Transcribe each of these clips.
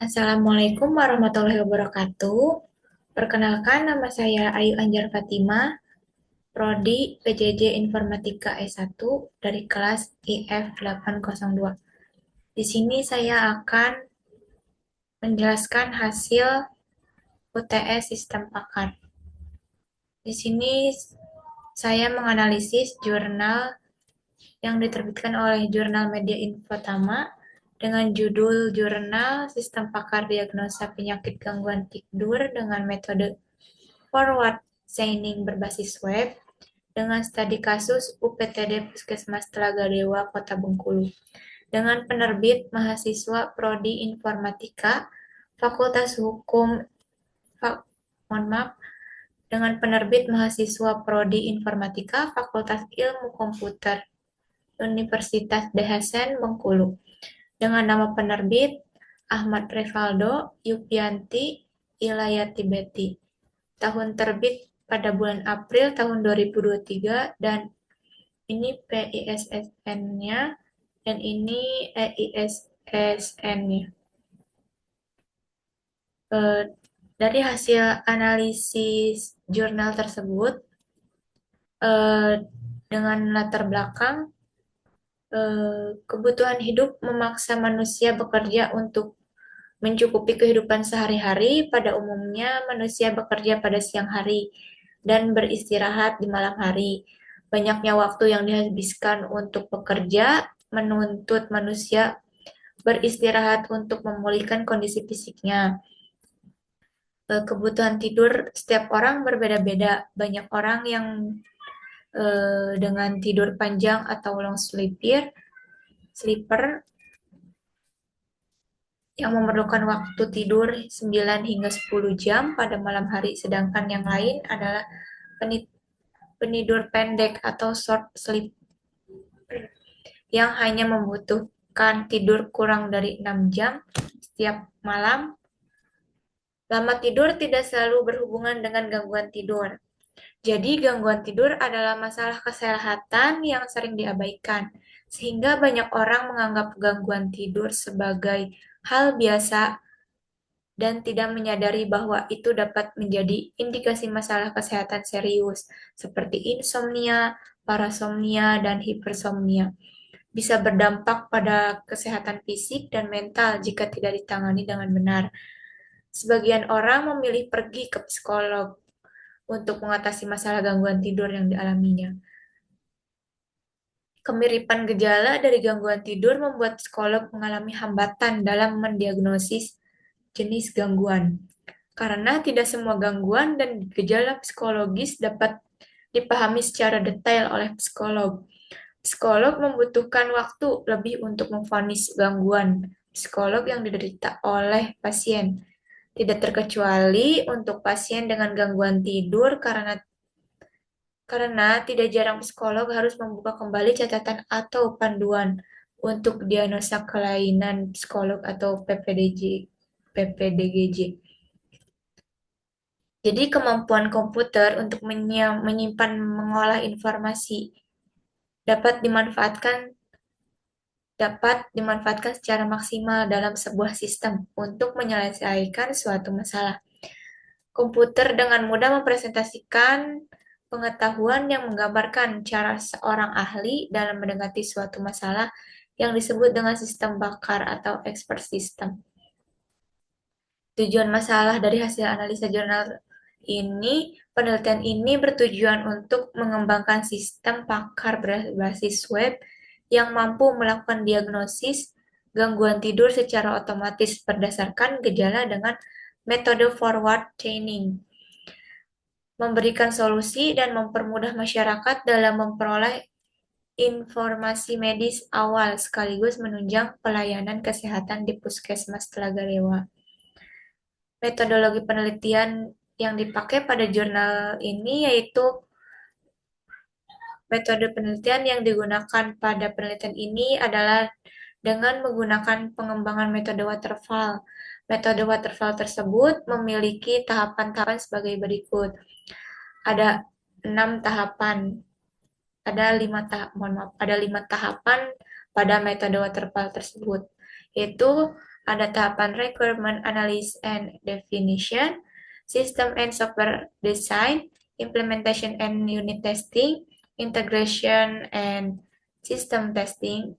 Assalamualaikum warahmatullahi wabarakatuh. Perkenalkan, nama saya Ayu Anjar Fatima, Prodi PJJ Informatika S1 dari kelas IF 802. Di sini saya akan menjelaskan hasil UTS Sistem Pakat. Di sini saya menganalisis jurnal yang diterbitkan oleh Jurnal Media Infotama dengan judul Jurnal Sistem Pakar Diagnosa Penyakit Gangguan Tidur dengan metode forward chaining berbasis web dengan studi kasus UPTD Puskesmas Telaga Dewa Kota Bengkulu dengan penerbit mahasiswa Prodi Informatika Fakultas Hukum Fak, mohon maaf, dengan penerbit mahasiswa Prodi Informatika Fakultas Ilmu Komputer Universitas Dehasen Bengkulu dengan nama penerbit Ahmad Revaldo Yupianti Ilayati Betty. Tahun terbit pada bulan April tahun 2023 dan ini PISSN-nya dan ini EISSN-nya. Dari hasil analisis jurnal tersebut eh, dengan latar belakang kebutuhan hidup memaksa manusia bekerja untuk mencukupi kehidupan sehari-hari. Pada umumnya, manusia bekerja pada siang hari dan beristirahat di malam hari. Banyaknya waktu yang dihabiskan untuk bekerja menuntut manusia beristirahat untuk memulihkan kondisi fisiknya. Kebutuhan tidur setiap orang berbeda-beda. Banyak orang yang dengan tidur panjang atau long sleeper yang memerlukan waktu tidur 9 hingga 10 jam pada malam hari, sedangkan yang lain adalah penidur pendek atau short sleep yang hanya membutuhkan tidur kurang dari 6 jam setiap malam. Lama tidur tidak selalu berhubungan dengan gangguan tidur. Jadi, gangguan tidur adalah masalah kesehatan yang sering diabaikan, sehingga banyak orang menganggap gangguan tidur sebagai hal biasa dan tidak menyadari bahwa itu dapat menjadi indikasi masalah kesehatan serius, seperti insomnia, parasomnia, dan hipersomnia. Bisa berdampak pada kesehatan fisik dan mental jika tidak ditangani dengan benar. Sebagian orang memilih pergi ke psikolog untuk mengatasi masalah gangguan tidur yang dialaminya. Kemiripan gejala dari gangguan tidur membuat psikolog mengalami hambatan dalam mendiagnosis jenis gangguan. Karena tidak semua gangguan dan gejala psikologis dapat dipahami secara detail oleh psikolog. Psikolog membutuhkan waktu lebih untuk memvonis gangguan psikolog yang diderita oleh pasien. Tidak terkecuali untuk pasien dengan gangguan tidur karena tidak jarang psikolog harus membuka kembali catatan atau panduan untuk diagnosa kelainan psikolog atau PPDGJ. Jadi kemampuan komputer untuk menyimpan mengolah informasi dapat dimanfaatkan dapat dimanfaatkan secara maksimal dalam sebuah sistem untuk menyelesaikan suatu masalah. Komputer dengan mudah mempresentasikan pengetahuan yang menggambarkan cara seorang ahli dalam mendekati suatu masalah yang disebut dengan sistem bakar atau expert system. Tujuan masalah dari hasil analisa jurnal ini, penelitian ini bertujuan untuk mengembangkan sistem pakar berbasis web yang mampu melakukan diagnosis gangguan tidur secara otomatis berdasarkan gejala dengan metode forward chaining, memberikan solusi dan mempermudah masyarakat dalam memperoleh informasi medis awal sekaligus menunjang pelayanan kesehatan di Puskesmas Telaga Dewa. Metodologi penelitian yang dipakai pada jurnal ini yaitu metode penelitian yang digunakan pada penelitian ini adalah dengan menggunakan pengembangan metode waterfall. Metode waterfall tersebut memiliki tahapan-tahapan sebagai berikut. Ada 6 tahapan, ada 5 tahapan pada metode waterfall tersebut, yaitu Ada tahapan requirement analysis and definition, system and software design, implementation and unit testing, integration and system testing,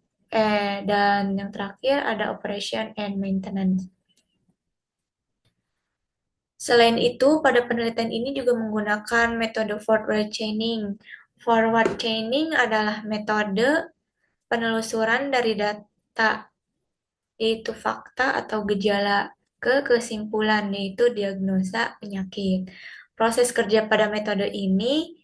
dan yang terakhir ada operation and maintenance. Selain itu, pada penelitian ini juga menggunakan metode forward chaining. Forward chaining adalah metode penelusuran dari data, yaitu fakta atau gejala, ke kesimpulan, yaitu diagnosa penyakit. Proses kerja pada metode ini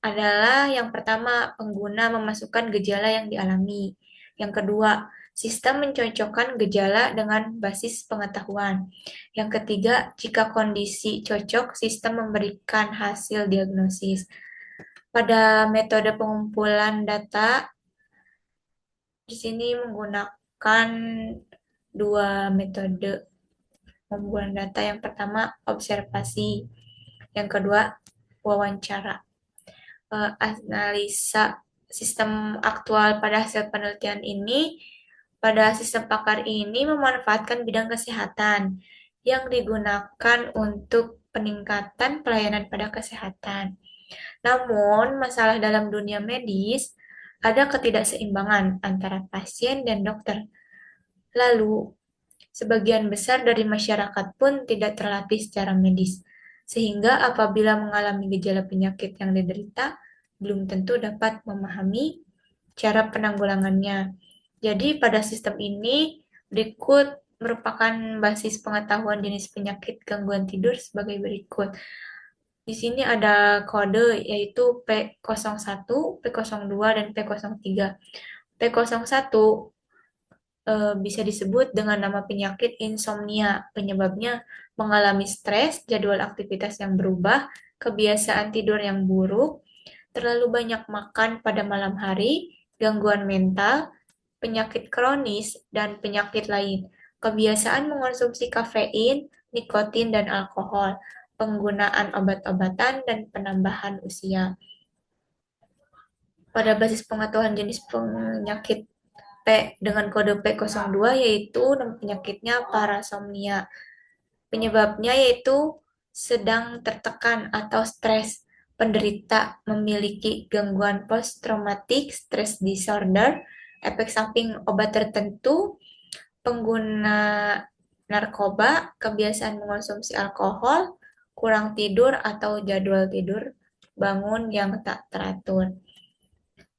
adalah yang pertama, pengguna memasukkan gejala yang dialami. Yang kedua, sistem mencocokkan gejala dengan basis pengetahuan. Yang ketiga, jika kondisi cocok, sistem memberikan hasil diagnosis. Pada metode pengumpulan data, di sini menggunakan dua metode pengumpulan data. Yang pertama, observasi. Yang kedua, wawancara. Analisa sistem aktual pada hasil penelitian ini, pada sistem pakar ini memanfaatkan bidang kesehatan yang digunakan untuk peningkatan pelayanan pada kesehatan. Namun, masalah dalam dunia medis ada ketidakseimbangan antara pasien dan dokter. Lalu, sebagian besar dari masyarakat pun tidak terlatih secara medis, sehingga apabila mengalami gejala penyakit yang diderita, belum tentu dapat memahami cara penanggulangannya. Jadi, pada sistem ini, berikut merupakan basis pengetahuan jenis penyakit gangguan tidur sebagai berikut. Di sini ada kode yaitu P01, P02, dan P03. P01 bisa disebut dengan nama penyakit insomnia. Penyebabnya mengalami stres, jadwal aktivitas yang berubah, kebiasaan tidur yang buruk, terlalu banyak makan pada malam hari, gangguan mental, penyakit kronis, dan penyakit lain. Kebiasaan mengonsumsi kafein, nikotin, dan alkohol, penggunaan obat-obatan, dan penambahan usia. Pada basis pengetahuan jenis penyakit P dengan kode P02 yaitu nama penyakitnya parasomnia. Penyebabnya yaitu sedang tertekan atau stres. Penderita memiliki gangguan post-traumatic stress disorder, efek samping obat tertentu, pengguna narkoba, kebiasaan mengonsumsi alkohol, kurang tidur atau jadwal tidur bangun yang tak teratur.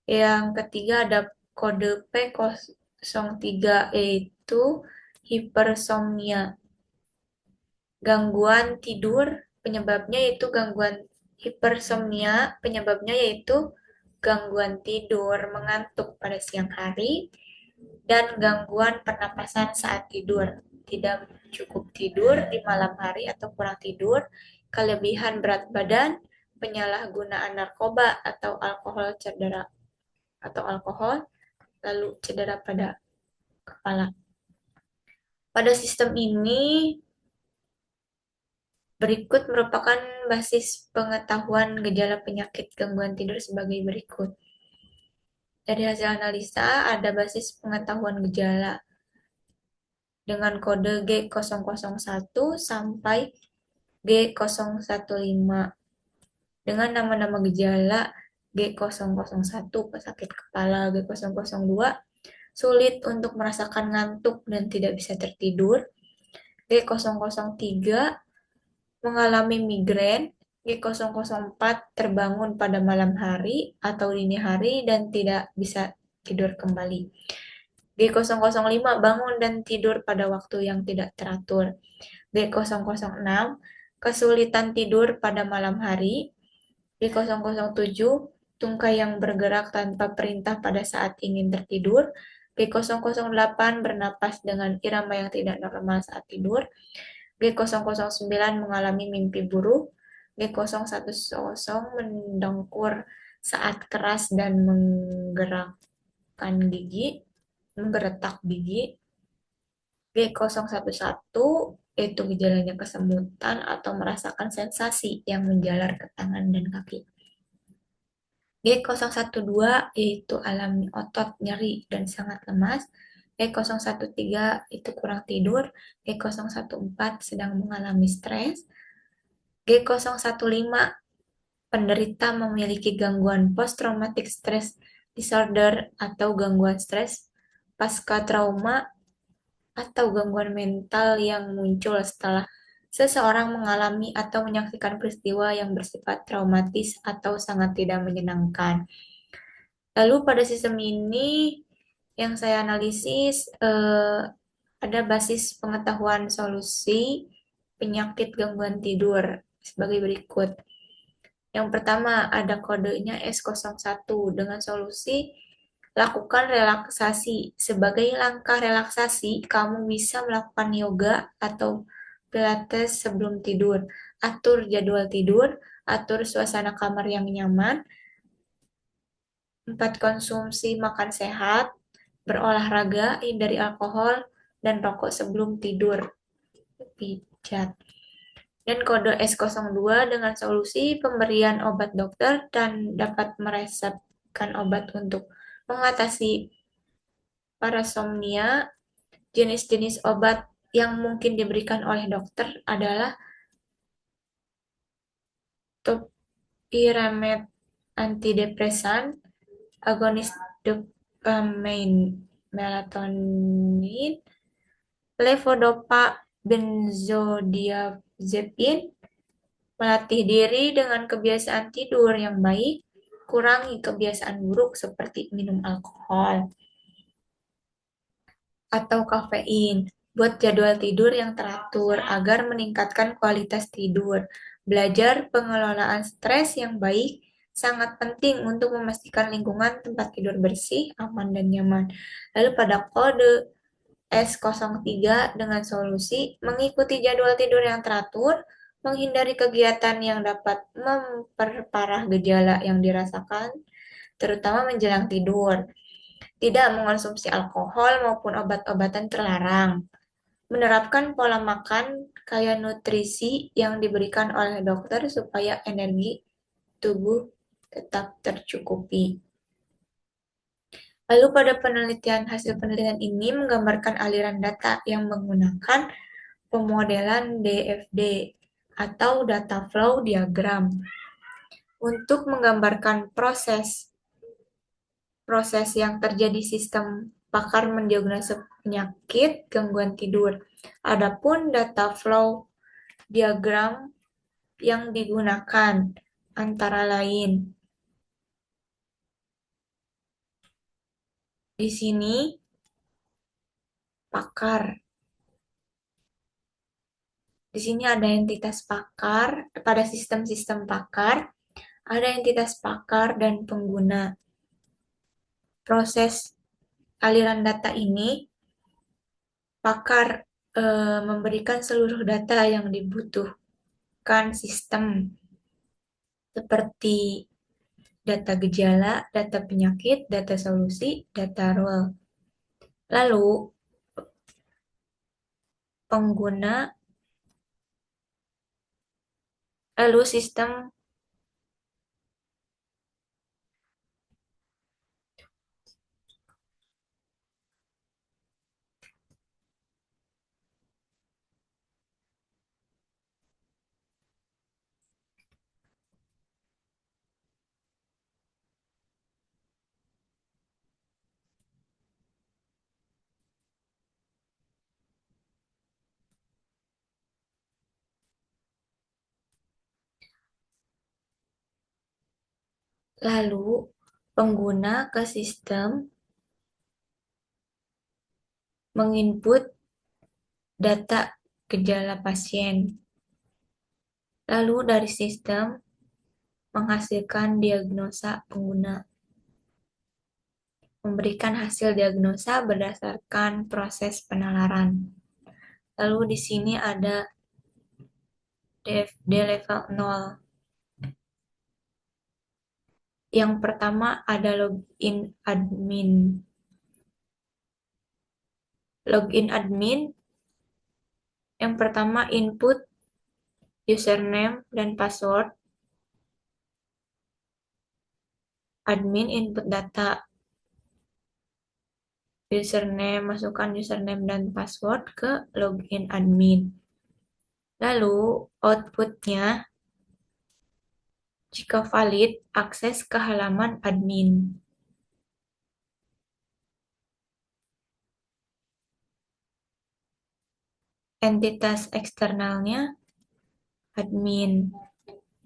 Yang ketiga ada kode P03 yaitu hipersomnia. Gangguan tidur penyebabnya yaitu gangguan hipersomnia, penyebabnya yaitu gangguan tidur, mengantuk pada siang hari, dan gangguan pernapasan saat tidur. Tidak cukup tidur di malam hari atau kurang tidur, kelebihan berat badan, penyalahgunaan narkoba atau alkohol, lalu cedera pada kepala. Pada sistem ini, berikut merupakan basis pengetahuan gejala penyakit gangguan tidur sebagai berikut. Dari hasil analisa, ada basis pengetahuan gejala dengan kode G001 sampai G015 dengan nama-nama gejala G001 sakit kepala, G002 sulit untuk merasakan ngantuk dan tidak bisa tertidur, G003 mengalami migrain, G004 terbangun pada malam hari atau dini hari dan tidak bisa tidur kembali. G005 bangun dan tidur pada waktu yang tidak teratur. G006 kesulitan tidur pada malam hari. G007 tungkai yang bergerak tanpa perintah pada saat ingin tertidur. G008 bernapas dengan irama yang tidak normal saat tidur. G009 mengalami mimpi buruk. G010 mendengkur saat keras dan menggeretak gigi. G011 yaitu gejalanya kesemutan atau merasakan sensasi yang menjalar ke tangan dan kaki. G012 yaitu alami otot nyeri dan sangat lemas. G013 itu kurang tidur, G014 sedang mengalami stres, G015 penderita memiliki gangguan post-traumatic stress disorder atau gangguan stres pasca trauma atau gangguan mental yang muncul setelah seseorang mengalami atau menyaksikan peristiwa yang bersifat traumatis atau sangat tidak menyenangkan. Lalu pada sistem ini yang saya analisis ada basis pengetahuan solusi penyakit gangguan tidur sebagai berikut. Yang pertama ada kodenya S01 dengan solusi lakukan relaksasi. Sebagai langkah relaksasi, kamu bisa melakukan yoga atau pilates sebelum tidur. Atur jadwal tidur, atur suasana kamar yang nyaman. 4. Konsumsi makan sehat, berolahraga, hindari alkohol, dan rokok sebelum tidur. Pijat. Dan kode S02 dengan solusi pemberian obat dokter dan dapat meresepkan obat untuk mengatasi parasomnia. Jenis-jenis obat yang mungkin diberikan oleh dokter adalah topiramate antidepresan, agonis dopamine, melatonin, levodopa, benzodiazepin, melatih diri dengan kebiasaan tidur yang baik, kurangi kebiasaan buruk seperti minum alkohol atau kafein. Buat jadwal tidur yang teratur agar meningkatkan kualitas tidur. Belajar pengelolaan stres yang baik sangat penting untuk memastikan lingkungan tempat tidur bersih, aman, dan nyaman. Lalu pada kode S03 dengan solusi mengikuti jadwal tidur yang teratur, menghindari kegiatan yang dapat memperparah gejala yang dirasakan, terutama menjelang tidur. Tidak mengonsumsi alkohol maupun obat-obatan terlarang. Menerapkan pola makan kaya nutrisi yang diberikan oleh dokter supaya energi tubuh tetap tercukupi. Lalu pada hasil penelitian ini menggambarkan aliran data yang menggunakan pemodelan DFD atau data flow diagram untuk menggambarkan proses yang terjadi sistem pakar mendiagnosa penyakit gangguan tidur. Adapun data flow diagram yang digunakan antara lain di sini pakar. Di sini ada entitas pakar, pada sistem-sistem pakar, ada entitas pakar dan pengguna. Proses aliran data ini, pakar memberikan seluruh data yang dibutuhkan sistem, seperti data gejala, data penyakit, data solusi, data role. Lalu, pengguna, lalu sistem lalu pengguna ke sistem menginput data gejala pasien. Lalu dari sistem menghasilkan diagnosa pengguna. Memberikan hasil diagnosa berdasarkan proses penalaran. Lalu di sini ada DFD level 0. Yang pertama ada login admin. Login admin, yang pertama input username dan password. Admin input data username, masukkan username dan password ke login admin. Lalu outputnya, jika valid, akses ke halaman admin. Entitas eksternalnya admin.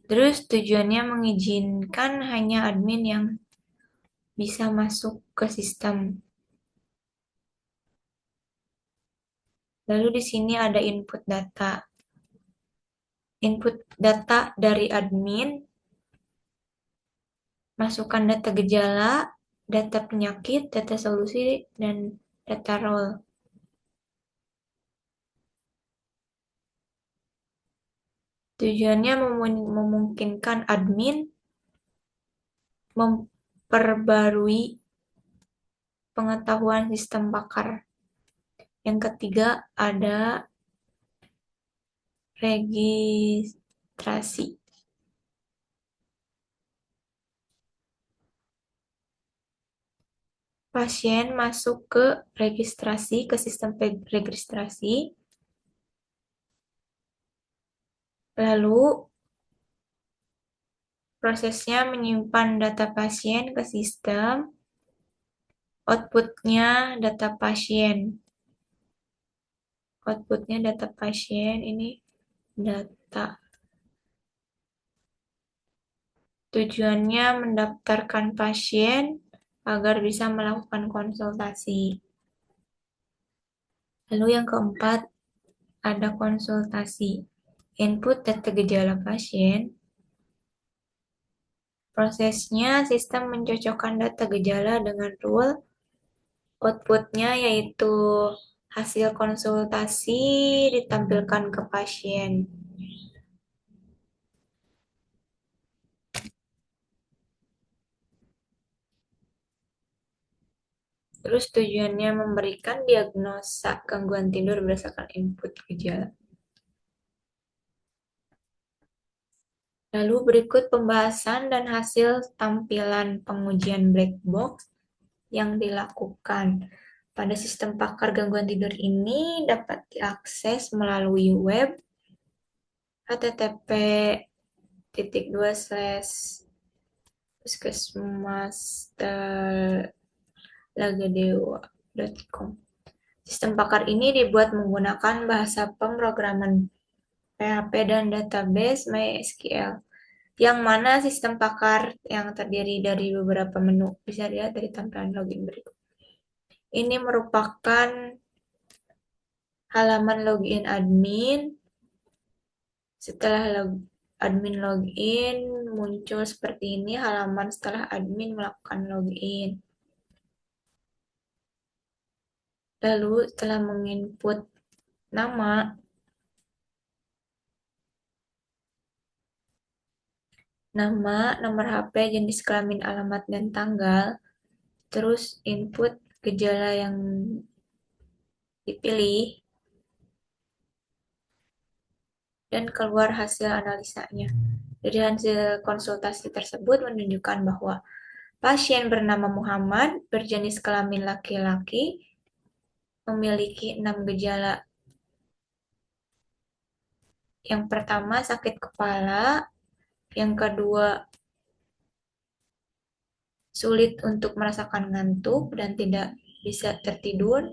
Terus tujuannya mengizinkan hanya admin yang bisa masuk ke sistem. Lalu di sini ada input data. Input data dari admin, masukkan data gejala, data penyakit, data solusi, dan data role. Tujuannya memungkinkan admin memperbarui pengetahuan sistem pakar. Yang ketiga ada registrasi. Pasien masuk ke registrasi, ke sistem registrasi. Lalu prosesnya menyimpan data pasien ke sistem. Outputnya data pasien. Outputnya data pasien, ini data. Tujuannya mendaftarkan pasien agar bisa melakukan konsultasi. Lalu yang keempat, ada konsultasi. Input data gejala pasien. Prosesnya, sistem mencocokkan data gejala dengan rule. Outputnya yaitu hasil konsultasi ditampilkan ke pasien. Terus tujuannya memberikan diagnosa gangguan tidur berdasarkan input gejala. Lalu berikut pembahasan dan hasil tampilan pengujian black box yang dilakukan. Pada sistem pakar gangguan tidur ini dapat diakses melalui web http://puskesmas.lagadewa.com. Sistem pakar ini dibuat menggunakan bahasa pemrograman PHP dan database MySQL, yang mana sistem pakar yang terdiri dari beberapa menu. Bisa dilihat dari tampilan login berikut. Ini merupakan halaman login admin. Setelah admin login, muncul seperti ini halaman setelah admin melakukan login. Lalu setelah menginput nama, nomor HP, jenis kelamin, alamat, dan tanggal, terus input gejala yang dipilih, dan keluar hasil analisanya. Dari hasil konsultasi tersebut menunjukkan bahwa pasien bernama Muhammad, berjenis kelamin laki-laki, memiliki 6 gejala. Yang pertama, sakit kepala. Yang kedua, sulit untuk merasakan ngantuk dan tidak bisa tertidur.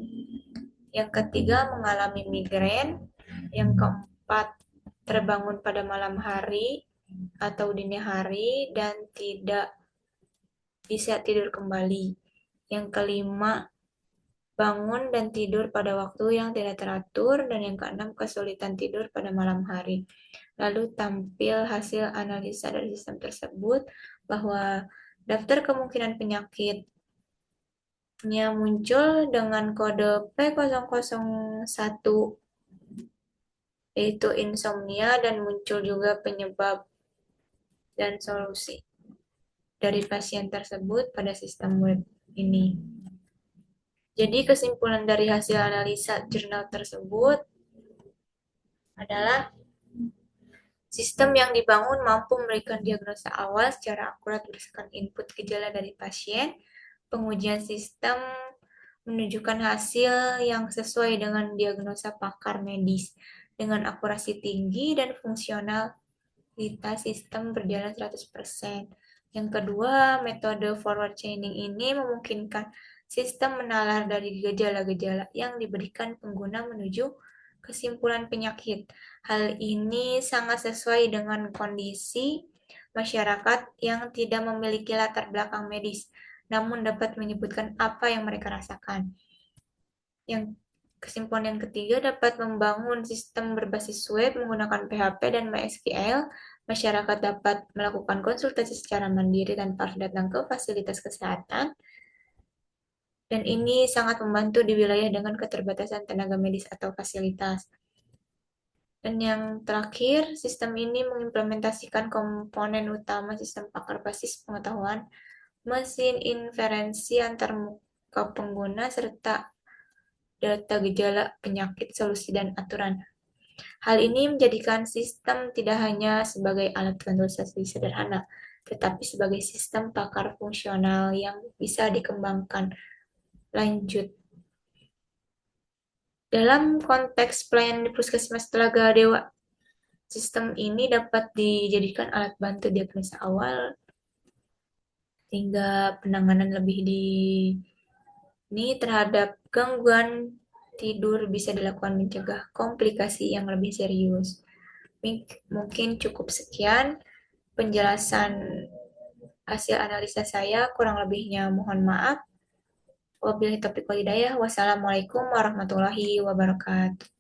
Yang ketiga, mengalami migrain. Yang keempat, terbangun pada malam hari atau dini hari dan tidak bisa tidur kembali. Yang kelima, bangun dan tidur pada waktu yang tidak teratur. Dan yang keenam, kesulitan tidur pada malam hari. Lalu tampil hasil analisa dari sistem tersebut bahwa daftar kemungkinan penyakitnya muncul dengan kode P001, yaitu insomnia, dan muncul juga penyebab dan solusi dari pasien tersebut pada sistem web ini. Jadi kesimpulan dari hasil analisa jurnal tersebut adalah sistem yang dibangun mampu memberikan diagnosa awal secara akurat berdasarkan input gejala dari pasien. Pengujian sistem menunjukkan hasil yang sesuai dengan diagnosa pakar medis dengan akurasi tinggi dan fungsionalitas sistem berjalan 100%. Yang kedua, metode forward chaining ini memungkinkan sistem menalar dari gejala-gejala yang diberikan pengguna menuju kesimpulan penyakit. Hal ini sangat sesuai dengan kondisi masyarakat yang tidak memiliki latar belakang medis, namun dapat menyebutkan apa yang mereka rasakan. Yang kesimpulan yang ketiga dapat membangun sistem berbasis web menggunakan PHP dan MySQL. Masyarakat dapat melakukan konsultasi secara mandiri tanpa harus datang ke fasilitas kesehatan. Dan ini sangat membantu di wilayah dengan keterbatasan tenaga medis atau fasilitas. Dan yang terakhir, sistem ini mengimplementasikan komponen utama sistem pakar basis pengetahuan, mesin inferensi antar muka pengguna, serta data gejala, penyakit, solusi, dan aturan. Hal ini menjadikan sistem tidak hanya sebagai alat konsultasi sederhana, tetapi sebagai sistem pakar fungsional yang bisa dikembangkan lanjut. Dalam konteks pelayanan di puskesmas Telaga Dewa, sistem ini dapat dijadikan alat bantu diagnosa awal hingga penanganan lebih dini terhadap gangguan tidur bisa dilakukan mencegah komplikasi yang lebih serius. Mungkin cukup sekian penjelasan hasil analisa saya, kurang lebihnya mohon maaf. Wabillahi taufiq wal hidayah. Wassalamualaikum warahmatullahi wabarakatuh.